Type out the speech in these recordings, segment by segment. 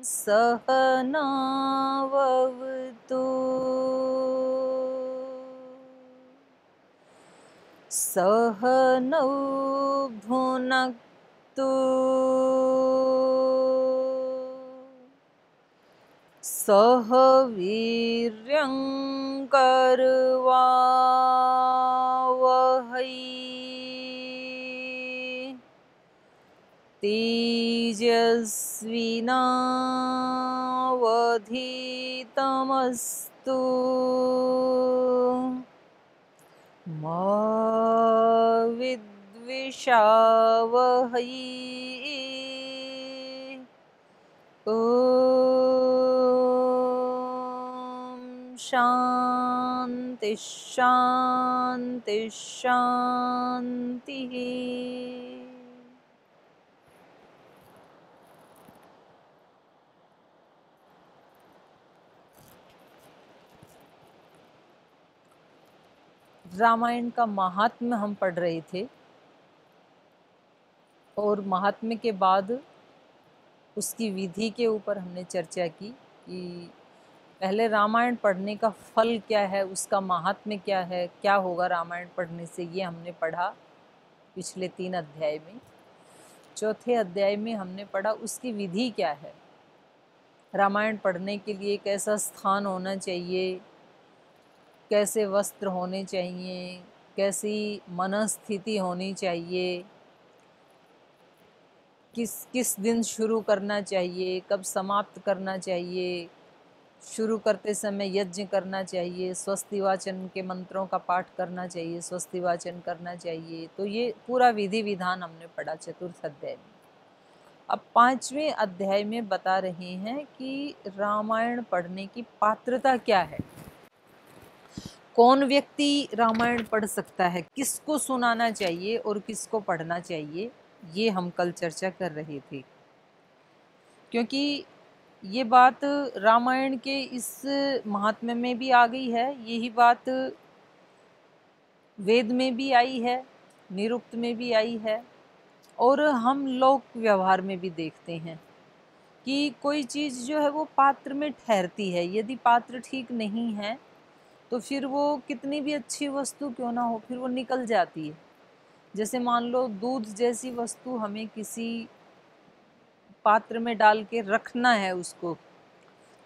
सहनाववतु सहनौ भुनक्तु सह वीर्यं करवावहै तेजस्विनावधीतमस्तु मा विद्विषावहै ॐ शान्ति शान्ति शान्तिः। रामायण का महात्म्य हम पढ़ रहे थे और महात्म्य के बाद उसकी विधि के ऊपर हमने चर्चा की कि पहले रामायण पढ़ने का फल क्या है, उसका महात्म्य क्या है, क्या होगा रामायण पढ़ने से, ये हमने पढ़ा पिछले 3 अध्याय में। चौथे अध्याय में हमने पढ़ा उसकी विधि क्या है, रामायण पढ़ने के लिए कैसा स्थान होना चाहिए, कैसे वस्त्र होने चाहिए, कैसी मनस्थिति होनी चाहिए, किस किस दिन शुरू करना चाहिए, कब समाप्त करना चाहिए, शुरू करते समय यज्ञ करना चाहिए, स्वस्ति वाचन के मंत्रों का पाठ करना चाहिए, स्वस्ति वाचन करना चाहिए। तो ये पूरा विधि विधान हमने पढ़ा चतुर्थ अध्याय में। अब 5वें अध्याय में बता रहे हैं कि रामायण पढ़ने की पात्रता क्या है, कौन व्यक्ति रामायण पढ़ सकता है, किसको सुनाना चाहिए और किसको पढ़ना चाहिए, ये हम कल चर्चा कर रहे थे। क्योंकि ये बात रामायण के इस महात्म्य में भी आ गई है, यही बात वेद में भी आई है, निरुक्त में भी आई है, और हम लोक व्यवहार में भी देखते हैं कि कोई चीज़ जो है वो पात्र में ठहरती है। यदि पात्र ठीक नहीं है तो फिर वो कितनी भी अच्छी वस्तु क्यों ना हो, फिर वो निकल जाती है। जैसे मान लो दूध जैसी वस्तु हमें किसी पात्र में डाल के रखना है उसको,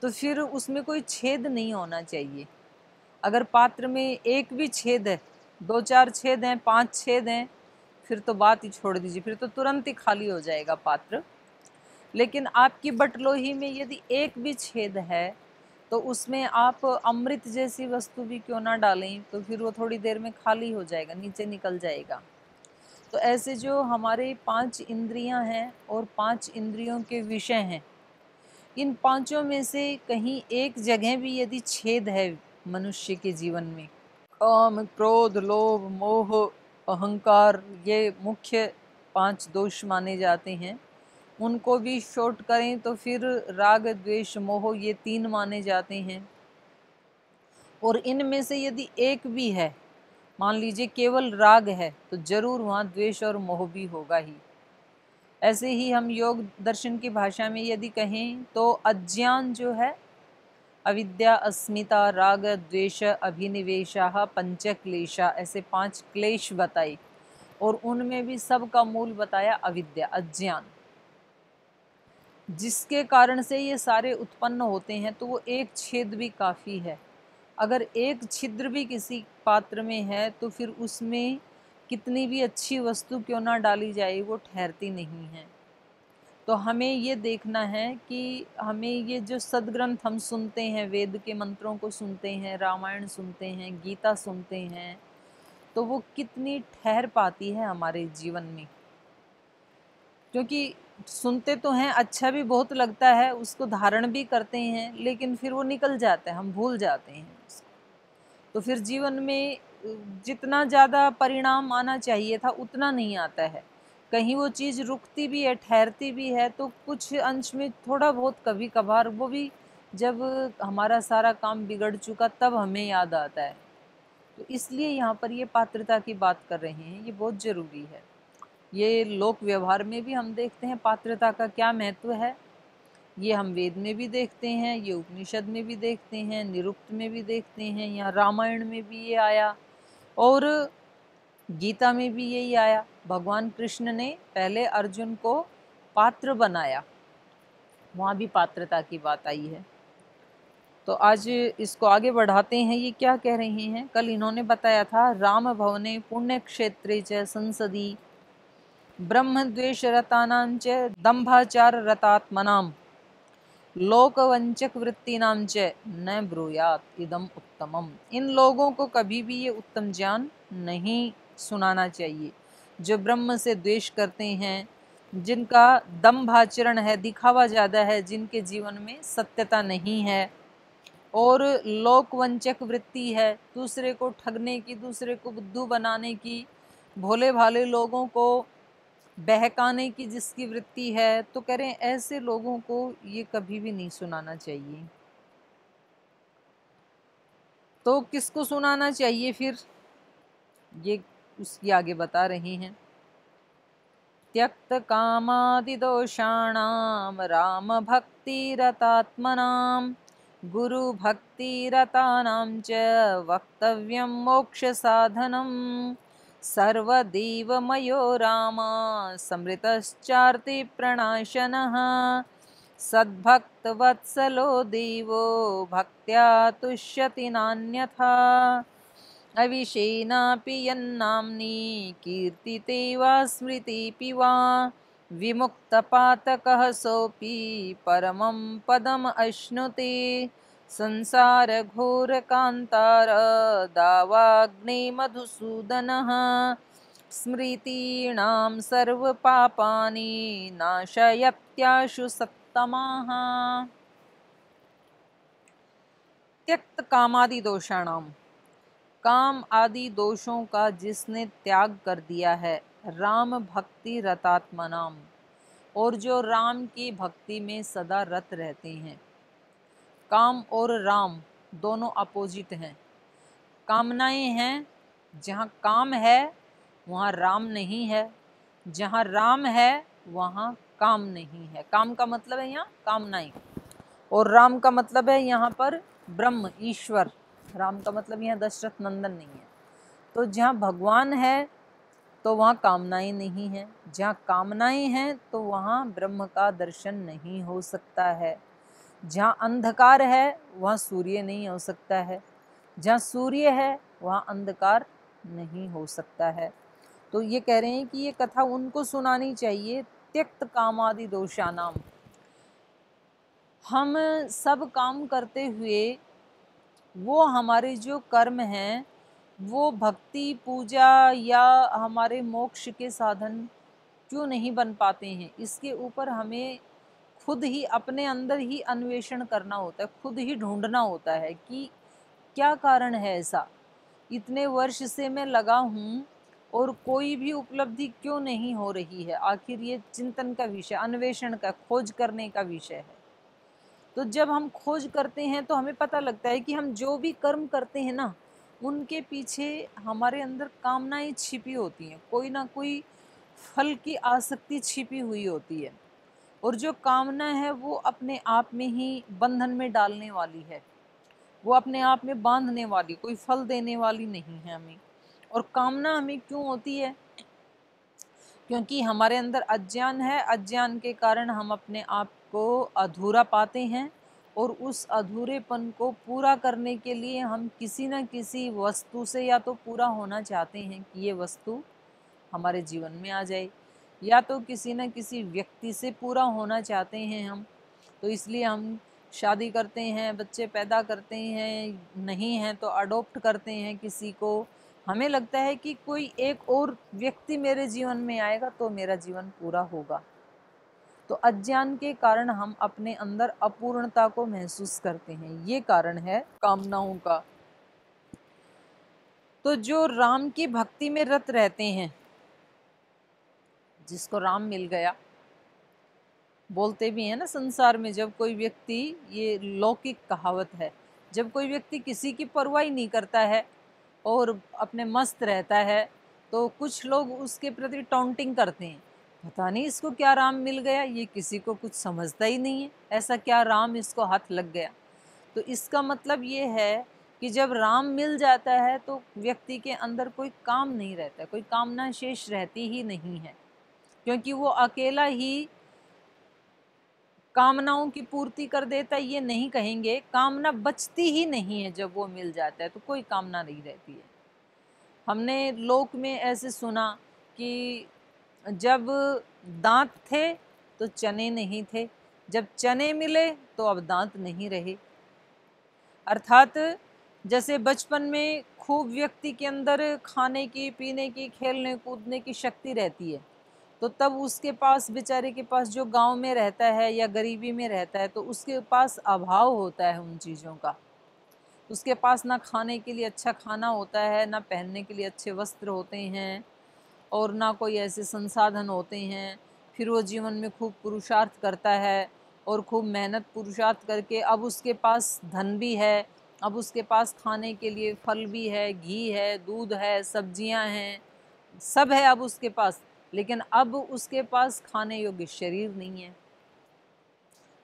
तो फिर उसमें कोई छेद नहीं होना चाहिए। अगर पात्र में एक भी छेद है, 2-4 छेद हैं, 5 छेद हैं, फिर तो बात ही छोड़ दीजिए, फिर तो तुरंत ही खाली हो जाएगा पात्र। लेकिन आपकी बटलोही में यदि एक भी छेद है तो उसमें आप अमृत जैसी वस्तु भी क्यों ना डालें, तो फिर वो थोड़ी देर में खाली हो जाएगा, नीचे निकल जाएगा। तो ऐसे जो हमारे 5 इंद्रियां हैं और 5 इंद्रियों के विषय हैं, इन पांचों में से कहीं एक जगह भी यदि छेद है मनुष्य के जीवन में, काम क्रोध लोभ मोह अहंकार, ये मुख्य 5 दोष माने जाते हैं, उनको भी शॉर्ट करें तो फिर राग द्वेष मोह, ये 3 माने जाते हैं। और इनमें से यदि एक भी है, मान लीजिए केवल राग है, तो जरूर वहाँ द्वेष और मोह भी होगा ही। ऐसे ही हम योग दर्शन की भाषा में यदि कहें तो अज्ञान जो है, अविद्या अस्मिता राग द्वेष अभिनिवेशा पंचक्लेशा, ऐसे 5 क्लेश बताए, और उनमें भी सबका मूल बताया अविद्या, अज्ञान, जिसके कारण से ये सारे उत्पन्न होते हैं। तो वो एक छेद भी काफ़ी है। अगर एक छिद्र भी किसी पात्र में है तो फिर उसमें कितनी भी अच्छी वस्तु क्यों ना डाली जाए, वो ठहरती नहीं है। तो हमें ये देखना है कि हमें ये जो सदग्रंथ हम सुनते हैं, वेद के मंत्रों को सुनते हैं, रामायण सुनते हैं, गीता सुनते हैं, तो वो कितनी ठहर पाती है हमारे जीवन में। क्योंकि सुनते तो हैं, अच्छा भी बहुत लगता है, उसको धारण भी करते हैं, लेकिन फिर वो निकल जाता है, हम भूल जाते हैं उसको। तो फिर जीवन में जितना ज़्यादा परिणाम आना चाहिए था उतना नहीं आता है। कहीं वो चीज़ रुकती भी है, ठहरती भी है, तो कुछ अंश में थोड़ा बहुत कभी कभार, वो भी जब हमारा सारा काम बिगड़ चुका तब हमें याद आता है। तो इसलिए यहाँ पर ये पात्रता की बात कर रहे हैं, ये बहुत ज़रूरी है। ये लोक व्यवहार में भी हम देखते हैं पात्रता का क्या महत्व है। ये हम वेद में भी देखते हैं, ये उपनिषद में भी देखते हैं, निरुक्त में भी देखते हैं, यहाँ रामायण में भी ये आया और गीता में भी यही आया। भगवान कृष्ण ने पहले अर्जुन को पात्र बनाया, वहाँ भी पात्रता की बात आई है। तो आज इसको आगे बढ़ाते हैं, ये क्या कह रहे हैं। कल इन्होंने बताया था, राम भवने पुण्य क्षेत्रे च संसदी ब्रह्म द्वेष रतानां च दंभाचार रतात्मनाम लोकवंचक वृत्ति नाम च न ब्रूयात इदम उत्तमम। इन लोगों को कभी भी ये उत्तम ज्ञान नहीं सुनाना चाहिए जो ब्रह्म से द्वेष करते हैं, जिनका दंभाचरण है, दिखावा ज़्यादा है, जिनके जीवन में सत्यता नहीं है और लोकवंचक वृत्ति है, दूसरे को ठगने की, दूसरे को बुद्धू बनाने की, भोले भाले लोगों को बहकाने की जिसकी वृत्ति है। तो कह रहे हैं ऐसे लोगों को ये कभी भी नहीं सुनाना चाहिए। तो किसको सुनाना चाहिए फिर, ये उसकी आगे बता रहे हैं। त्यक्त कामादिदोषाणाम राम भक्तिरतात्मनाम गुरु भक्तिरतानां च वक्तव्यं मोक्ष साधनम् सर्वदेवमयो राम समृतश्चार्ति प्रणाशनः सद्भक्तवत्सलो देवो भक्त्या तुष्यति नान्यथा अविशेनापि यन्नाम्नि कीर्तिते वा स्मृतिपि वा विमुक्तपातकः सोऽपि परमं पदम् अश्नुते संसारघोरकान्तार दावाग्ने मधुसूदनः स्मृतीणां सर्वपापानि नाशयत्याशु सत्तमाः। त्यक्त कामादि दोषाणाम, काम आदि दोषों का जिसने त्याग कर दिया है, राम भक्ति रतात्मनाम, और जो राम की भक्ति में सदा रत रहते हैं। काम और राम दोनों अपोजिट हैं। कामनाएं हैं, जहाँ काम है वहाँ राम नहीं है, जहाँ राम है वहाँ काम नहीं है। काम का मतलब है यहाँ कामनाएं, और राम का मतलब है यहाँ पर ब्रह्म ईश्वर। राम का मतलब यहाँ दशरथ नंदन नहीं है। तो जहाँ भगवान है तो वहाँ कामनाएं नहीं है, जहाँ कामनाएं हैं तो वहाँ ब्रह्म का दर्शन नहीं हो सकता है। जहाँ अंधकार है वहाँ सूर्य नहीं हो सकता है, जहाँ सूर्य है वहाँ अंधकार नहीं हो सकता है। तो ये कह रहे हैं कि ये कथा उनको सुनानी चाहिए। त्यक्त कामादि दोषानाम, हम सब काम करते हुए वो हमारे जो कर्म हैं वो भक्ति पूजा या हमारे मोक्ष के साधन क्यों नहीं बन पाते हैं, इसके ऊपर हमें खुद ही अपने अंदर ही अन्वेषण करना होता है, खुद ही ढूंढना होता है कि क्या कारण है ऐसा। इतने वर्ष से मैं लगा हूँ और कोई भी उपलब्धि क्यों नहीं हो रही है। आखिर ये चिंतन का विषय, अन्वेषण का, खोज करने का विषय है। तो जब हम खोज करते हैं तो हमें पता लगता है कि हम जो भी कर्म करते हैं ना, उनके पीछे हमारे अंदर कामनाएं छिपी होती हैं, कोई ना कोई फल की आसक्ति छिपी हुई होती है। और जो कामना है वो अपने आप में ही बंधन में डालने वाली है, वो अपने आप में बांधने वाली, कोई फल देने वाली नहीं है हमें। और कामना हमें क्यों होती है? क्योंकि हमारे अंदर अज्ञान है। अज्ञान के कारण हम अपने आप को अधूरा पाते हैं और उस अधूरेपन को पूरा करने के लिए हम किसी न किसी वस्तु से या तो पूरा होना चाहते हैं कि ये वस्तु हमारे जीवन में आ जाए, या तो किसी न किसी व्यक्ति से पूरा होना चाहते हैं हम। तो इसलिए हम शादी करते हैं, बच्चे पैदा करते हैं, नहीं हैं तो अडॉप्ट करते हैं किसी को। हमें लगता है कि कोई एक और व्यक्ति मेरे जीवन में आएगा तो मेरा जीवन पूरा होगा। तो अज्ञान के कारण हम अपने अंदर अपूर्णता को महसूस करते हैं, ये कारण है कामनाओं का। तो जो राम की भक्ति में रत रहते हैं, जिसको राम मिल गया, बोलते भी हैं ना संसार में, जब कोई व्यक्ति, ये लौकिक कहावत है, जब कोई व्यक्ति किसी की परवाह नहीं करता है और अपने मस्त रहता है तो कुछ लोग उसके प्रति टॉन्टिंग करते हैं पता नहीं इसको क्या राम मिल गया, ये किसी को कुछ समझता ही नहीं है, ऐसा क्या राम इसको हाथ लग गया। तो इसका मतलब ये है कि जब राम मिल जाता है तो व्यक्ति के अंदर कोई काम नहीं रहता, कोई कामना शेष रहती ही नहीं है, क्योंकि वो अकेला ही कामनाओं की पूर्ति कर देता है। ये नहीं कहेंगे, कामना बचती ही नहीं है, जब वो मिल जाता है तो कोई कामना नहीं रहती है। हमने लोक में ऐसे सुना कि जब दांत थे तो चने नहीं थे, जब चने मिले तो अब दांत नहीं रहे। अर्थात जैसे बचपन में खूब व्यक्ति के अंदर खाने की, पीने की, खेलने कूदने की शक्ति रहती है, तो तब उसके पास, बेचारे के पास जो गांव में रहता है या गरीबी में रहता है, तो उसके पास अभाव होता है उन चीज़ों का। उसके पास ना खाने के लिए अच्छा खाना होता है, ना पहनने के लिए अच्छे वस्त्र होते हैं, और ना कोई ऐसे संसाधन होते हैं। फिर वो जीवन में खूब पुरुषार्थ करता है, और खूब मेहनत पुरुषार्थ करके अब उसके पास धन भी है, अब उसके पास खाने के लिए फल भी है, घी है, दूध है, सब्जियां हैं, सब है अब उसके पास, लेकिन अब उसके पास खाने योग्य शरीर नहीं है।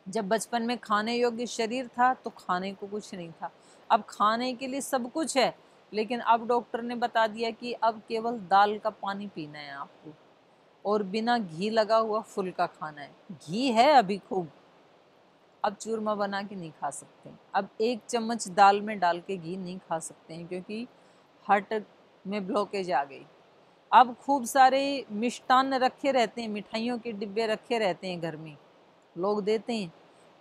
जब बचपन में खाने योग्य शरीर था तो खाने को कुछ नहीं था, अब खाने के लिए सब कुछ है, लेकिन अब डॉक्टर ने बता दिया कि अब केवल दाल का पानी पीना है आपको, और बिना घी लगा हुआ फुल्का खाना है। घी है अभी खूब, अब चूरमा बना के नहीं खा सकते, अब एक चम्मच दाल में डाल के घी नहीं खा सकते हैं, क्योंकि हार्ट में ब्लॉकेज आ गई। अब खूब सारे मिष्टान्न रखे रहते हैं, मिठाइयों के डिब्बे रखे रहते हैं घर में, लोग देते हैं,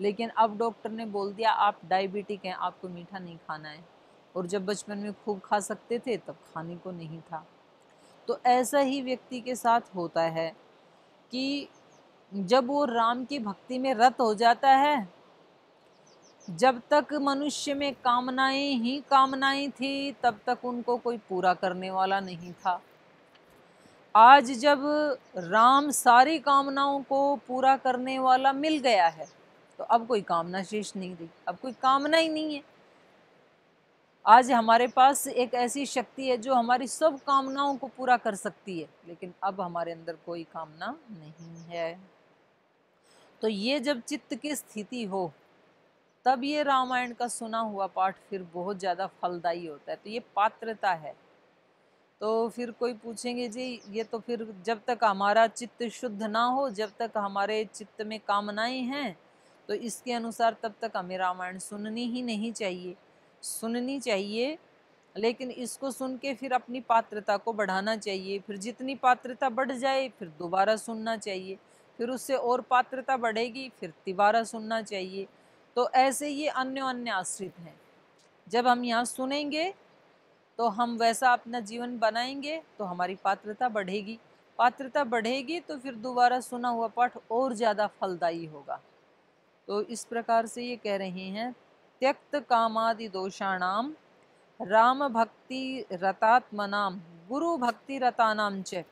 लेकिन अब डॉक्टर ने बोल दिया आप डायबिटिक हैं, आपको मीठा नहीं खाना है, और जब बचपन में खूब खा सकते थे तब खाने को नहीं था। तो ऐसा ही व्यक्ति के साथ होता है कि जब वो राम की भक्ति में रत हो जाता है, जब तक मनुष्य में कामनाएं ही कामनाएं थी, तब तक उनको कोई पूरा करने वाला नहीं था। आज जब राम सारी कामनाओं को पूरा करने वाला मिल गया है, तो अब कोई कामना शेष नहीं रही, अब कोई कामना ही नहीं है। आज हमारे पास एक ऐसी शक्ति है जो हमारी सब कामनाओं को पूरा कर सकती है, लेकिन अब हमारे अंदर कोई कामना नहीं है। तो ये जब चित्त की स्थिति हो, तब ये रामायण का सुना हुआ पाठ फिर बहुत ज़्यादा फलदायी होता है। तो ये पात्रता है। तो फिर कोई पूछेंगे जी, ये तो फिर जब तक हमारा चित्त शुद्ध ना हो, जब तक हमारे चित्त में कामनाएं हैं, तो इसके अनुसार तब तक हमें रामायण सुननी ही नहीं चाहिए। सुननी चाहिए, लेकिन इसको सुन के फिर अपनी पात्रता को बढ़ाना चाहिए। फिर जितनी पात्रता बढ़ जाए फिर दोबारा सुनना चाहिए, फिर उससे और पात्रता बढ़ेगी, फिर तिबारा सुनना चाहिए। तो ऐसे ये अन्य अन्य आश्रित हैं। जब हम यहाँ सुनेंगे तो हम वैसा अपना जीवन बनाएंगे तो हमारी पात्रता बढ़ेगी, पात्रता बढ़ेगी तो फिर दोबारा सुना हुआ पाठ और ज़्यादा फलदायी होगा। तो इस प्रकार से ये कह रहे हैं, त्यक्त कामादि दोषाणाम राम भक्ति रतात्मनाम गुरु भक्ति रतानाम च।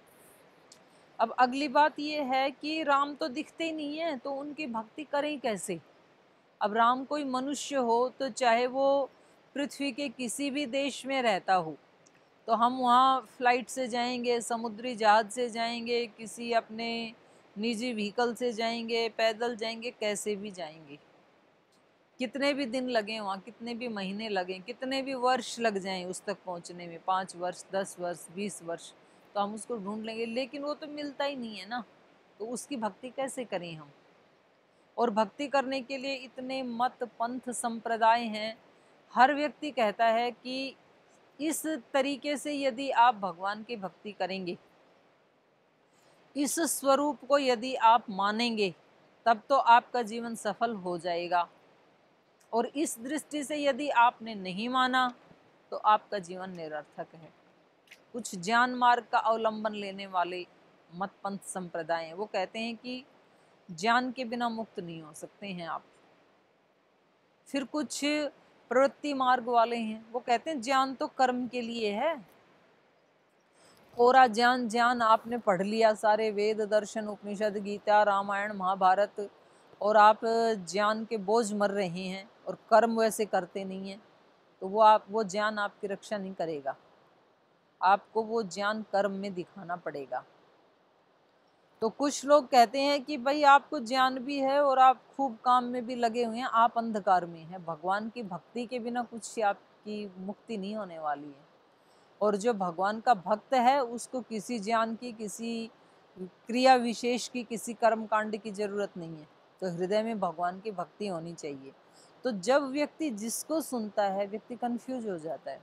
अब अगली बात ये है कि राम तो दिखते ही नहीं है, तो उनकी भक्ति करें कैसे। अब राम कोई मनुष्य हो, तो चाहे वो पृथ्वी के किसी भी देश में रहता हो, तो हम वहाँ फ्लाइट से जाएंगे, समुद्री जहाज से जाएंगे, किसी अपने निजी व्हीकल से जाएंगे, पैदल जाएंगे, कैसे भी जाएंगे, कितने भी दिन लगें वहाँ, कितने भी महीने लगें, कितने भी वर्ष लग जाएं उस तक पहुँचने में, 5 वर्ष, 10 वर्ष, 20 वर्ष, तो हम उसको ढूंढ लेंगे, लेकिन वो तो मिलता ही नहीं है ना। तो उसकी भक्ति कैसे करें हम। और भक्ति करने के लिए इतने मत पंथ संप्रदाय हैं। हर व्यक्ति कहता है कि इस तरीके से यदि आप भगवान की भक्ति करेंगे, इस स्वरूप को यदि आप मानेंगे, तब तो आपका जीवन सफल हो जाएगा। और इस दृष्टि से यदि आपने नहीं माना तो आपका जीवन निरर्थक है। कुछ ज्ञान मार्ग का अवलंबन लेने वाले मत पंथ संप्रदाय हैं, वो कहते हैं कि ज्ञान के बिना मुक्त नहीं हो सकते हैं आप। फिर कुछ प्रवृत्ति मार्ग वाले हैं, वो कहते हैं ज्ञान तो कर्म के लिए है। कोरा ज्ञान, ज्ञान आपने पढ़ लिया, सारे वेद, दर्शन, उपनिषद, गीता, रामायण, महाभारत, और आप ज्ञान के बोझ मर रहे हैं और कर्म वैसे करते नहीं हैं, तो वो ज्ञान आपकी रक्षा नहीं करेगा। आपको वो ज्ञान कर्म में दिखाना पड़ेगा। तो कुछ लोग कहते हैं कि भाई आपको ज्ञान भी है और आप खूब काम में भी लगे हुए हैं, आप अंधकार में हैं, भगवान की भक्ति के बिना कुछ आपकी मुक्ति नहीं होने वाली है। और जो भगवान का भक्त है उसको किसी ज्ञान की, किसी क्रिया विशेष की, किसी कर्म कांड की जरूरत नहीं है। तो हृदय में भगवान की भक्ति होनी चाहिए। तो जब व्यक्ति जिसको सुनता है व्यक्ति कंफ्यूज हो जाता है।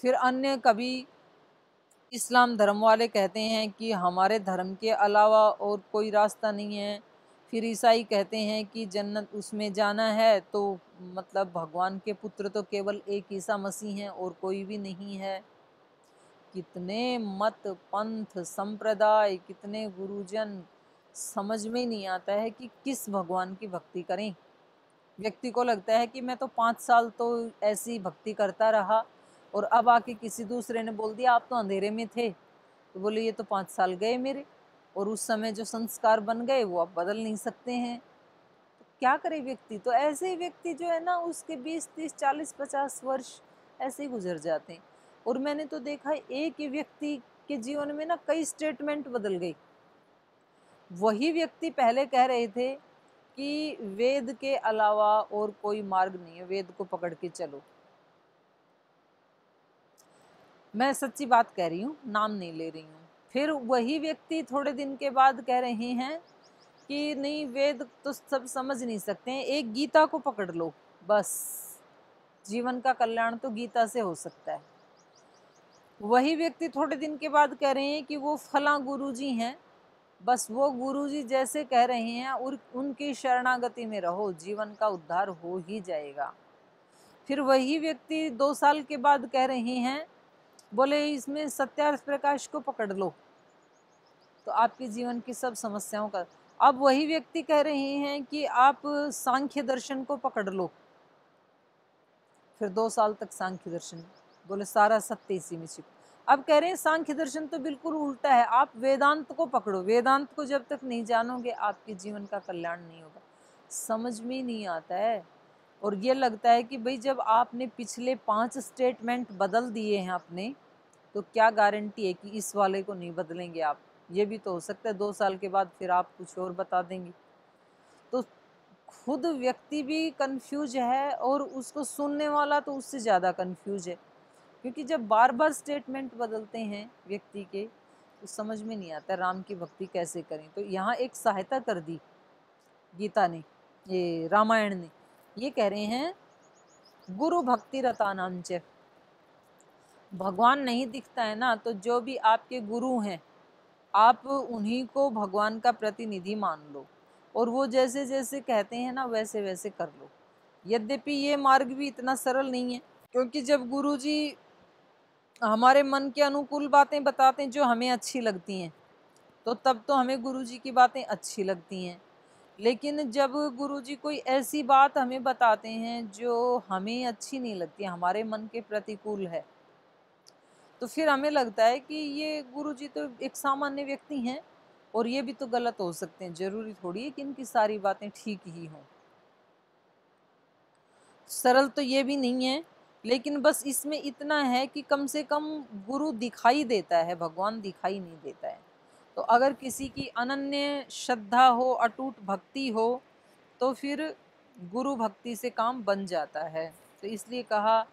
फिर अन्य कभी इस्लाम धर्म वाले कहते हैं कि हमारे धर्म के अलावा और कोई रास्ता नहीं है। फिर ईसाई कहते हैं कि जन्नत उसमें जाना है तो मतलब भगवान के पुत्र तो केवल एक ईसा मसीह हैं और कोई भी नहीं है। कितने मत, पंथ, संप्रदाय, कितने गुरुजन, समझ में नहीं आता है कि किस भगवान की भक्ति करें। व्यक्ति को लगता है कि मैं तो 5 साल तो ऐसी भक्ति करता रहा और अब आके किसी दूसरे ने बोल दिया आप तो अंधेरे में थे, तो बोले ये तो 5 साल गए मेरे, और उस समय जो संस्कार बन गए वो अब बदल नहीं सकते हैं। तो क्या करे व्यक्ति। तो ऐसे ही व्यक्ति जो है ना उसके 20, 30, 40, 50 वर्ष ऐसे ही गुजर जाते हैं। और मैंने तो देखा एक ही व्यक्ति के जीवन में ना कई स्टेटमेंट बदल गई। वही व्यक्ति पहले कह रहे थे कि वेद के अलावा और कोई मार्ग नहीं है, वेद को पकड़ के चलो। मैं सच्ची बात कह रही हूँ, नाम नहीं ले रही हूँ। फिर वही व्यक्ति थोड़े दिन के बाद कह रहे हैं कि नहीं वेद तो सब समझ नहीं सकते हैं, एक गीता को पकड़ लो बस, जीवन का कल्याण तो गीता से हो सकता है। वही व्यक्ति थोड़े दिन के बाद कह रहे हैं कि वो फला गुरुजी हैं, बस वो गुरुजी जैसे कह रहे हैं और उनकी शरणागति में रहो, जीवन का उद्धार हो ही जाएगा। फिर वही व्यक्ति 2 साल के बाद कह रहे हैं, बोले इसमें सत्यार्थ प्रकाश को पकड़ लो तो आपके जीवन की सब समस्याओं का। अब वही व्यक्ति कह रहे हैं कि आप सांख्य दर्शन को पकड़ लो। फिर 2 साल तक सांख्य दर्शन, बोले सारा सत्य इसी में छिप। अब कह रहे हैं सांख्य दर्शन तो बिल्कुल उल्टा है, आप वेदांत को पकड़ो, वेदांत को जब तक नहीं जानोगे आपके जीवन का कल्याण नहीं होगा। समझ में नहीं आता है। और ये लगता है कि भाई जब आपने पिछले 5 स्टेटमेंट बदल दिए हैं अपने, तो क्या गारंटी है कि इस वाले को नहीं बदलेंगे आप। ये भी तो हो सकता है 2 साल के बाद फिर आप कुछ और बता देंगे। तो खुद व्यक्ति भी कंफ्यूज है और उसको सुनने वाला तो उससे ज़्यादा कंफ्यूज है, क्योंकि जब बार बार स्टेटमेंट बदलते हैं व्यक्ति के तो समझ में नहीं आता राम की भक्ति कैसे करें। तो यहाँ एक सहायता कर दी गीता ने, ये रामायण ने। ये कह रहे हैं गुरु भक्ति रतानाम च, भगवान नहीं दिखता है ना, तो जो भी आपके गुरु हैं आप उन्हीं को भगवान का प्रतिनिधि मान लो और वो जैसे जैसे कहते हैं ना वैसे वैसे कर लो। यद्यपि ये मार्ग भी इतना सरल नहीं है, क्योंकि जब गुरुजी हमारे मन के अनुकूल बातें बताते हैं जो हमें अच्छी लगती हैं, तो तब तो हमें गुरुजी की बातें अच्छी लगती हैं। लेकिन जब गुरुजी कोई ऐसी बात हमें बताते हैं जो हमें अच्छी नहीं लगती, हमारे मन के प्रतिकूल है, तो फिर हमें लगता है कि ये गुरुजी तो एक सामान्य व्यक्ति हैं और ये भी तो गलत हो सकते हैं, जरूरी थोड़ी है कि इनकी सारी बातें ठीक ही हों। सरल तो ये भी नहीं है, लेकिन बस इसमें इतना है कि कम से कम गुरु दिखाई देता है, भगवान दिखाई नहीं देता है। तो अगर किसी की अनन्य श्रद्धा हो, अटूट भक्ति हो, तो फिर गुरु भक्ति से काम बन जाता है। तो इसलिए कहा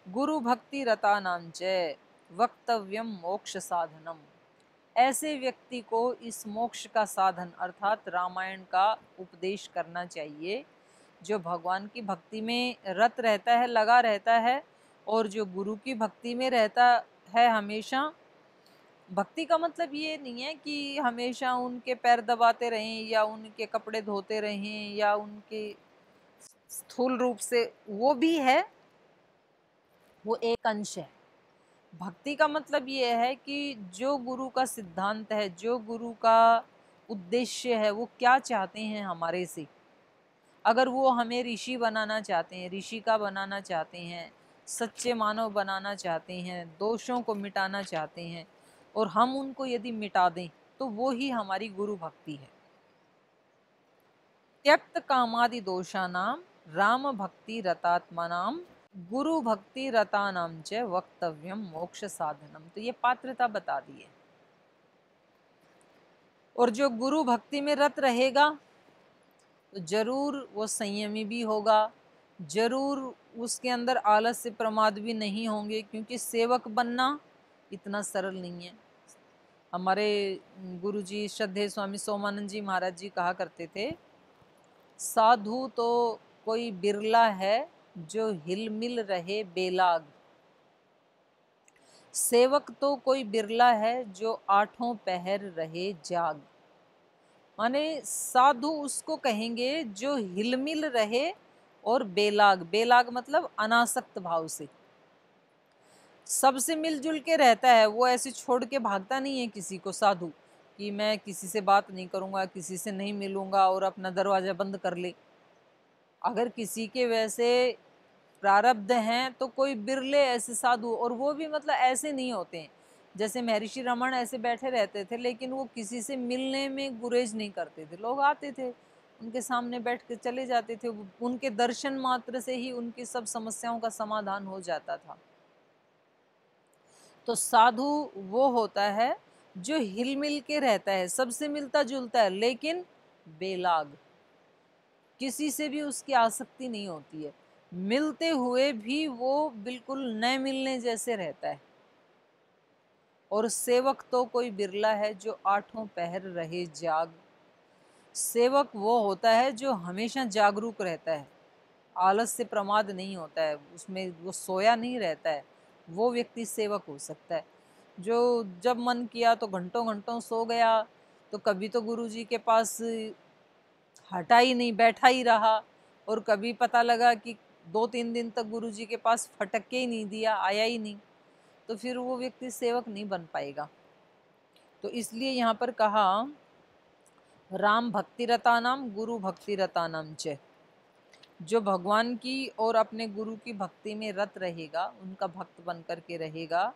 गुरु भक्ति रतानां च वक्तव्यम मोक्ष साधनम। ऐसे व्यक्ति को इस मोक्ष का साधन अर्थात रामायण का उपदेश करना चाहिए, जो भगवान की भक्ति में रत रहता है, लगा रहता है, और जो गुरु की भक्ति में रहता है हमेशा। भक्ति का मतलब ये नहीं है कि हमेशा उनके पैर दबाते रहें या उनके कपड़े धोते रहें या उनके स्थूल रूप से, वो भी है, वो एक अंश है। भक्ति का मतलब ये है कि जो गुरु का सिद्धांत है, जो गुरु का उद्देश्य है, वो क्या चाहते हैं हमारे से। अगर वो हमें ऋषि बनाना चाहते हैं, ऋषि का बनाना चाहते हैं, सच्चे मानव बनाना चाहते हैं, दोषों को मिटाना चाहते हैं, और हम उनको यदि मिटा दें तो वो ही हमारी गुरु भक्ति है। त्यक्त कामादि दोषानाम राम भक्ति रतात्मनाम गुरु भक्ति रतानाम च वक्तव्यम मोक्ष साधनम। तो ये पात्रता बता दी है। और जो गुरु भक्ति में रत रहेगा तो जरूर वो संयमी भी होगा, जरूर उसके अंदर आलस्य प्रमाद भी नहीं होंगे, क्योंकि सेवक बनना इतना सरल नहीं है। हमारे गुरुजी श्रद्धेय स्वामी सोमानंद जी महाराज जी कहा करते थे, साधु तो कोई बिरला है जो हिलमिल रहे बेलाग, सेवक तो कोई बिरला है जो आठों पहर रहे जाग। माने साधु उसको कहेंगे जो हिलमिल रहे और बेलाग, बेलाग मतलब अनासक्त भाव से, सबसे मिलजुल के रहता है। वो ऐसे छोड़ के भागता नहीं है किसी को, साधु कि मैं किसी से बात नहीं करूंगा, किसी से नहीं मिलूंगा और अपना दरवाजा बंद कर ले। अगर किसी के वैसे प्रारब्ध हैं तो कोई बिरले ऐसे साधु, और वो भी मतलब ऐसे नहीं होते हैं जैसे महर्षि रमन ऐसे बैठे रहते थे, लेकिन वो किसी से मिलने में गुरेज नहीं करते थे। लोग आते थे, उनके सामने बैठ के चले जाते थे, उनके दर्शन मात्र से ही उनकी सब समस्याओं का समाधान हो जाता था। तो साधु वो होता है जो हिलमिल के रहता है, सबसे मिलता जुलता है, लेकिन बेलाग, किसी से भी उसकी आसक्ति नहीं होती है, मिलते हुए भी वो बिल्कुल न मिलने जैसे रहता है। और सेवक तो कोई बिरला है जो आठों पहर रहे जाग, सेवक वो होता है जो हमेशा जागरूक रहता है, आलस से प्रमाद नहीं होता है, उसमें वो सोया नहीं रहता है, वो व्यक्ति सेवक हो सकता है। जो जब मन किया तो घंटों घंटों सो गया, तो कभी तो गुरुजी के पास हटा ही नहीं, बैठा ही रहा, और कभी पता लगा कि 2-3 दिन तक गुरुजी के पास फटक के ही नहीं दिया, आया ही नहीं, तो फिर वो व्यक्ति सेवक नहीं बन पाएगा। तो इसलिए यहाँ पर कहा राम भक्ति रता नाम गुरु भक्ति रता नाम च, जो भगवान की और अपने गुरु की भक्ति में रत रहेगा, उनका भक्त बन करके रहेगा,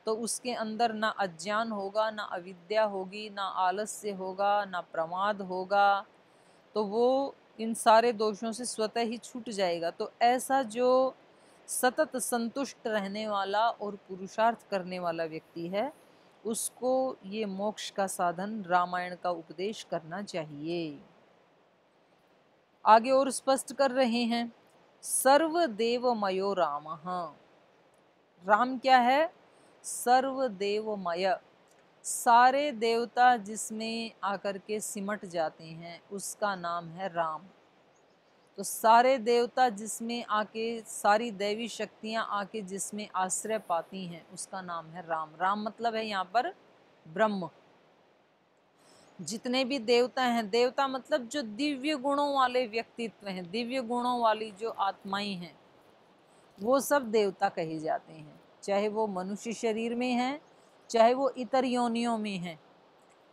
तो उसके अंदर ना अज्ञान होगा, ना अविद्या होगी, ना आलस्य होगा, ना प्रमाद होगा, तो वो इन सारे दोषों से स्वतः ही छूट जाएगा। तो ऐसा जो सतत संतुष्ट रहने वाला और पुरुषार्थ करने वाला व्यक्ति है, उसको ये मोक्ष का साधन रामायण का उपदेश करना चाहिए। आगे और स्पष्ट कर रहे हैं, सर्वदेवमयो रामः, राम क्या है? सर्वदेवमय, सारे देवता जिसमें आकर के सिमट जाते हैं उसका नाम है राम। तो सारे देवता जिसमें आके, सारी दैवी शक्तियां आके जिसमें आश्रय पाती हैं उसका नाम है राम। राम मतलब है यहाँ पर ब्रह्म। जितने भी देवता हैं, देवता मतलब जो दिव्य गुणों वाले व्यक्तित्व हैं, दिव्य गुणों वाली जो आत्माएं हैं, वो सब देवता कहे जाते हैं। चाहे वो मनुष्य शरीर में हैं, चाहे वो इतर योनियों में हैं।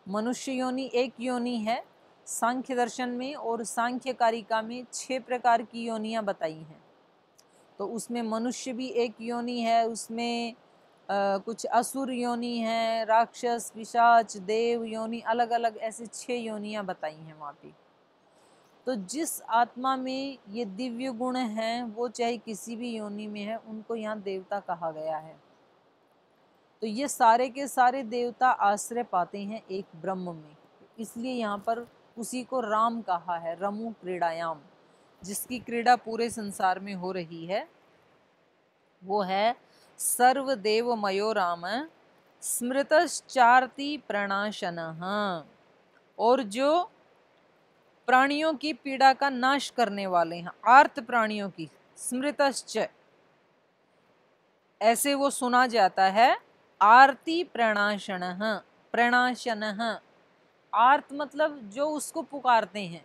मनुष्य योनि एक योनि है सांख्य दर्शन में, और सांख्य कारिका में 6 प्रकार की योनियां बताई हैं। तो उसमें मनुष्य भी एक योनि है, उसमें कुछ असुर योनि है, राक्षस, पिशाच, देव योनि, अलग अलग ऐसे 6 योनियां बताई हैं वहाँ पे। तो जिस आत्मा में ये दिव्य गुण हैं, वो चाहे किसी भी योनि में है, उनको यहाँ देवता कहा गया है। तो ये सारे के सारे देवता आश्रय पाते हैं एक ब्रह्म में, इसलिए यहाँ पर उसी को राम कहा है, रमु क्रीड़ायाम, जिसकी क्रीड़ा पूरे संसार में हो रही है, वो है सर्वदेवमयो राम स्मृतश्चार्ति प्रणाशनः, और जो प्राणियों की पीड़ा का नाश करने वाले हैं, आर्त प्राणियों की, स्मृतश्च ऐसे वो सुना जाता है, आरती प्रणाशनः, प्रणाशनः, आर्त मतलब जो उसको पुकारते हैं।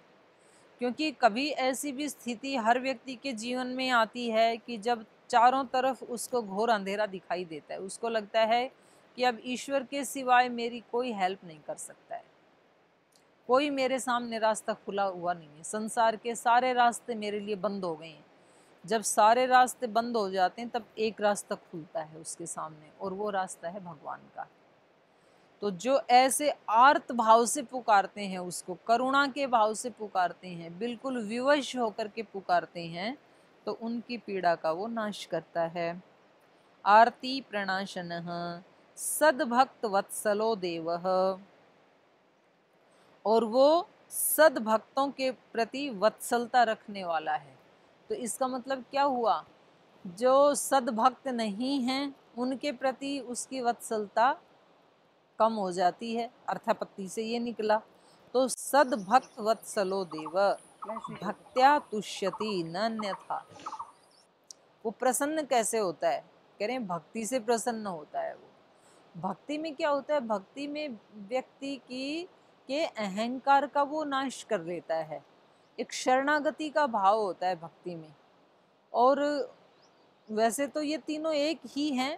क्योंकि कभी ऐसी भी स्थिति हर व्यक्ति के जीवन में आती है कि जब चारों तरफ उसको घोर अंधेरा दिखाई देता है, उसको लगता है कि अब ईश्वर के सिवाय मेरी कोई हेल्प नहीं कर सकता है, कोई मेरे सामने रास्ता खुला हुआ नहीं है, संसार के सारे रास्ते मेरे लिए बंद हो गए हैं। जब सारे रास्ते बंद हो जाते हैं तब एक रास्ता खुलता है उसके सामने, और वो रास्ता है भगवान का। तो जो ऐसे आर्त भाव से पुकारते हैं, उसको करुणा के भाव से पुकारते हैं, बिल्कुल विवश होकर के पुकारते हैं, तो उनकी पीड़ा का वो नाश करता है। आरती प्रणाशनः सद्भक्त वत्सलो देवः, और वो सद्भक्तों के प्रति वत्सलता रखने वाला है। तो इसका मतलब क्या हुआ, जो सद्भक्त नहीं हैं उनके प्रति उसकी वत्सलता कम हो जाती है, अर्थापत्ति से ये निकला। तो सद्भक्त वत्सलो देव भक्त्या तुष्यति न अन्यथा। वो प्रसन्न कैसे होता है, कह रहे हैं भक्ति से प्रसन्न होता है वो। भक्ति में क्या होता है, भक्ति में व्यक्ति की के अहंकार का वो नाश कर देता है, एक शरणागति का भाव होता है भक्ति में। और वैसे तो ये तीनों एक ही हैं।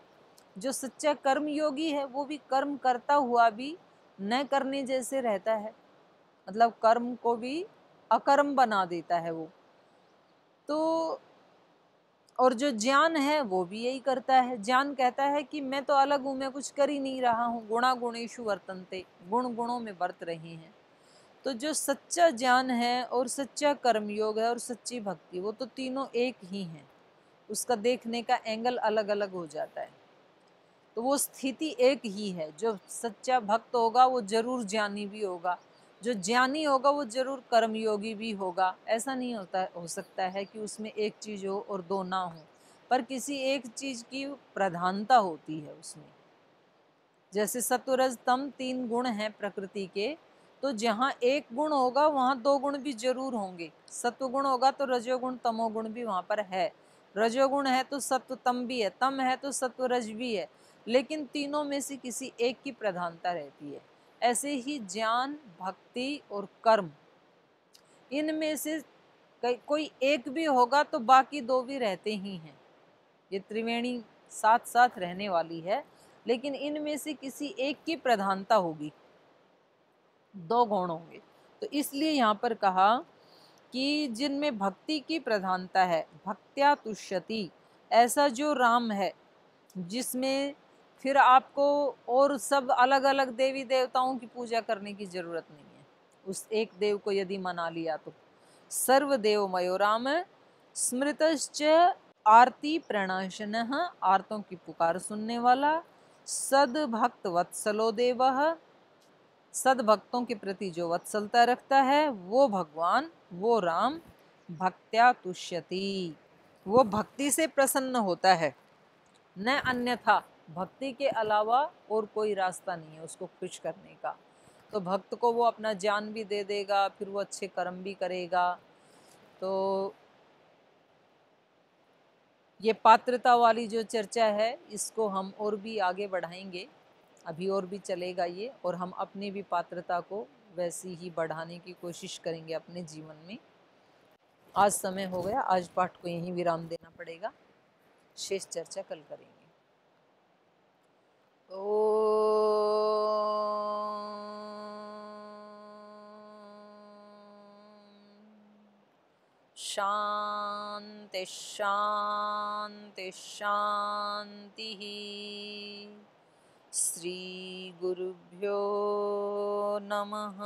जो सच्चा कर्म योगी है वो भी कर्म करता हुआ भी न करने जैसे रहता है, मतलब कर्म को भी अकर्म बना देता है वो। तो और जो ज्ञान है वो भी यही करता है। ज्ञान कहता है कि मैं तो अलग हूँ, मैं कुछ कर ही नहीं रहा हूँ, गुणा गुणेषु वर्तन्ते, गुण गुणों में बरत रहे हैं। तो जो सच्चा ज्ञान है और सच्चा कर्मयोग है और सच्ची भक्ति, वो तो तीनों एक ही हैं, उसका देखने का एंगल अलग अलग हो जाता है। तो वो स्थिति एक ही है। जो सच्चा भक्त होगा वो जरूर ज्ञानी भी होगा, जो ज्ञानी होगा वो जरूर कर्मयोगी भी होगा। ऐसा नहीं हो सकता है कि उसमें एक चीज हो और दो ना हो, पर किसी एक चीज की प्रधानता होती है उसमें। जैसे सत्वरज तम तीन गुण हैं प्रकृति के, तो जहाँ एक गुण होगा वहाँ दो गुण भी जरूर होंगे। सत्व गुण होगा तो रजोगुण तमोगुण भी वहाँ पर है, रजोगुण है तो सत्व तम भी है, तम है तो सत्वरज भी है, लेकिन तीनों में से किसी एक की प्रधानता रहती है। ऐसे ही ज्ञान, भक्ति और कर्म, इनमें से कोई एक भी होगा तो बाकी दो भी रहते ही हैं। ये त्रिवेणी साथ साथ रहने वाली है, लेकिन इनमें से किसी एक की प्रधानता होगी, दो गुण होंगे। तो इसलिए यहाँ पर कहा कि जिनमें भक्ति की प्रधानता है, भक्त्या तुष्यति, ऐसा जो राम है जिसमें फिर आपको और सब अलग अलग देवी देवताओं की पूजा करने की जरूरत नहीं है। उस एक देव को यदि मना लिया तो सर्वदेव मयो राम स्मृतश्च आरती प्रणाशनः, आर्तों की पुकार सुनने वाला, सद्भक्त वत्सलो देवः, सद्भक्तों के प्रति जो वत्सलता रखता है वो भगवान, वो राम, भक्त्या तुष्यति, वो भक्ति से प्रसन्न होता है, न अन्यथा। भक्ति के अलावा और कोई रास्ता नहीं है उसको खुश करने का। तो भक्त को वो अपना जान भी दे देगा, फिर वो अच्छे कर्म भी करेगा। तो ये पात्रता वाली जो चर्चा है इसको हम और भी आगे बढ़ाएंगे, अभी और भी चलेगा ये, और हम अपनी भी पात्रता को वैसी ही बढ़ाने की कोशिश करेंगे अपने जीवन में। आज समय हो गया, आज पाठ को यहीं विराम देना पड़ेगा, शेष चर्चा कल करेंगे। शांति शांति शांति। श्री गुरुभ्यो नमः।